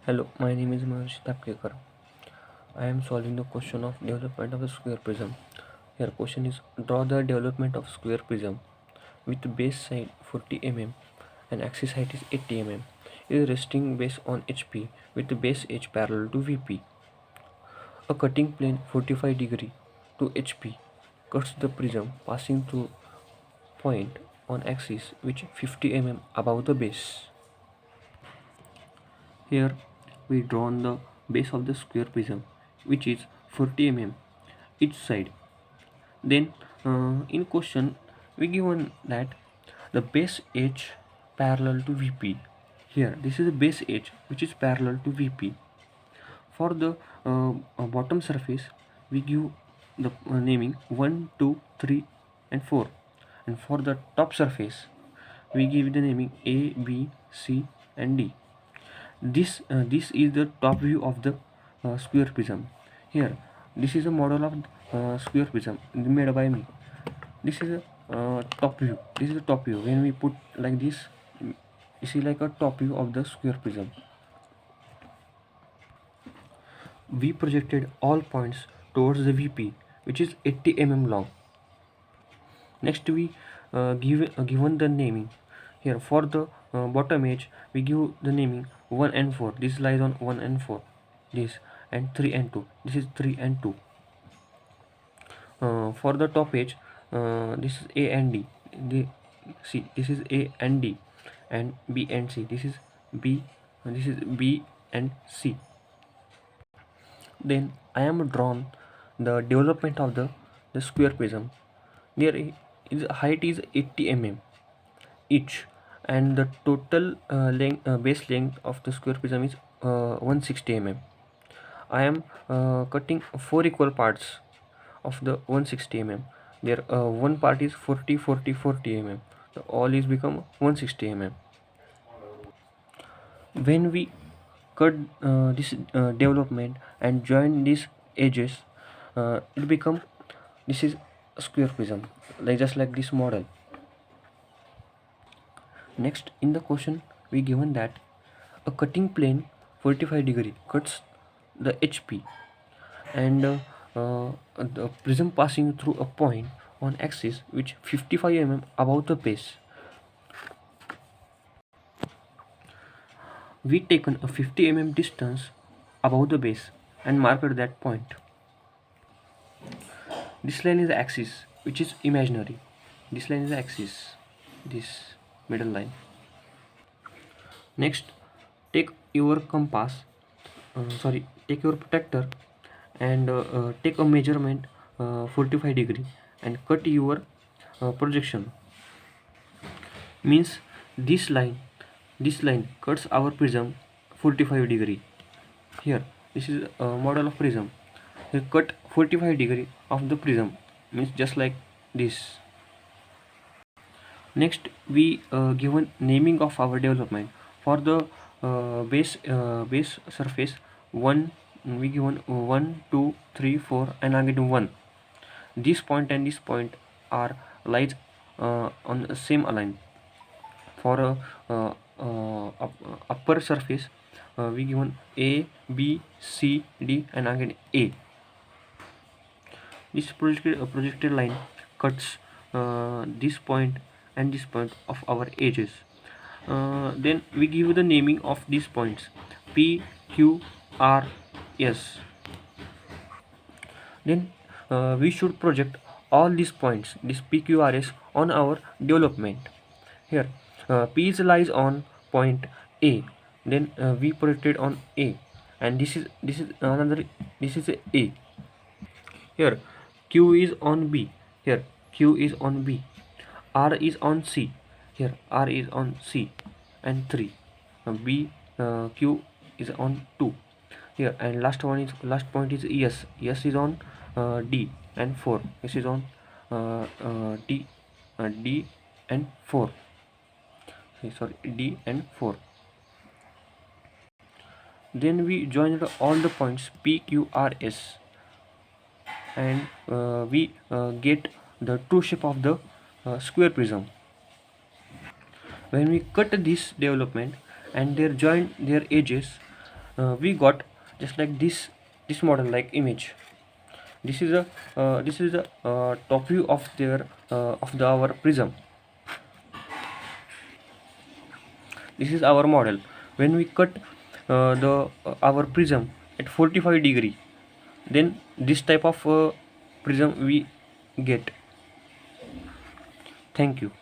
Hello, my name is Maharshi Tapkekar. I am solving the question of development of a square prism. Here question is draw the development of square prism with base side 40 mm and axis height is 80 mm. Is resting base on HP with the base edge parallel to VP. A cutting plane 45 degree to HP cuts the prism passing through point on axis which 50 mm above the base. Here we drawn the base of the square prism which is 40 mm each side. Then in question we given that the base edge parallel to VP. Here this is the base edge which is parallel to VP. For the bottom surface we give the naming 1, 2, 3 and 4, and for the top surface we give the naming A, B, C and D. This is the top view of the square prism. Here this is a model of square prism made by me. This is a top view. This is the top view. When we put like this is like a top view of the square prism. We projected all points towards the VP, which is 80 mm long. Next we given the naming. Here for the bottom edge we give the naming 1 and 4. This lies on 1 and 4. This and 3 and 2. This is 3 and 2. For the top edge this is A and D. See, this is A and D, and B and C. This is B, and this is B and C. Then I am drawn the development of the square prism. There its height is 80 mm each, and the total base length of the square prism is 160 mm. I am cutting 4 equal parts of the 160 mm. There one part is 40 40 40 mm. So all is become 160 mm. When we cut this development and join these edges, it become this is a square prism, like just like this model. Next in the question we given that a cutting plane 45 degree cuts the HP, and the prism passing through a point on axis which 55 mm above the base. We taken a 50 mm distance above the base and marked that point. This line is the axis which is imaginary. This line is the axis, this middle line. Next take your compass, take your protector and take a measurement 45 degree and cut your projection. Means this line cuts our prism 45 degree. Here this is a model of prism. We cut 45 degree of the prism, means just like this. Next we given naming of our development. For the base surface 1 we given 1 2 3 4 and again 1. This point and this point are lies on the same align. For a upper surface we given A, B, C, D and again A. This projected line cuts this point and this point of our edges. Then we give the naming of these points P, Q, R, S. Then we should project all these points, this P, Q, R, S, on our development. Here P lies on point A. Then we projected on A, and this is another, this is A. Here Q is on B. Here Q is on B. R is on C. Here R is on C and 3. B Q is on 2. Here and last point is S. S is on D and 4. S is on D and 4. Sorry, D and 4. Then we join all the points P, Q, R, S, and we get the true shape of the square prism. When we cut this development and join their edges, we got just like this model like image. This is a top view of their of the our prism. This is our model. When we cut the our prism at 45 degree, then this type of prism we get. Thank you.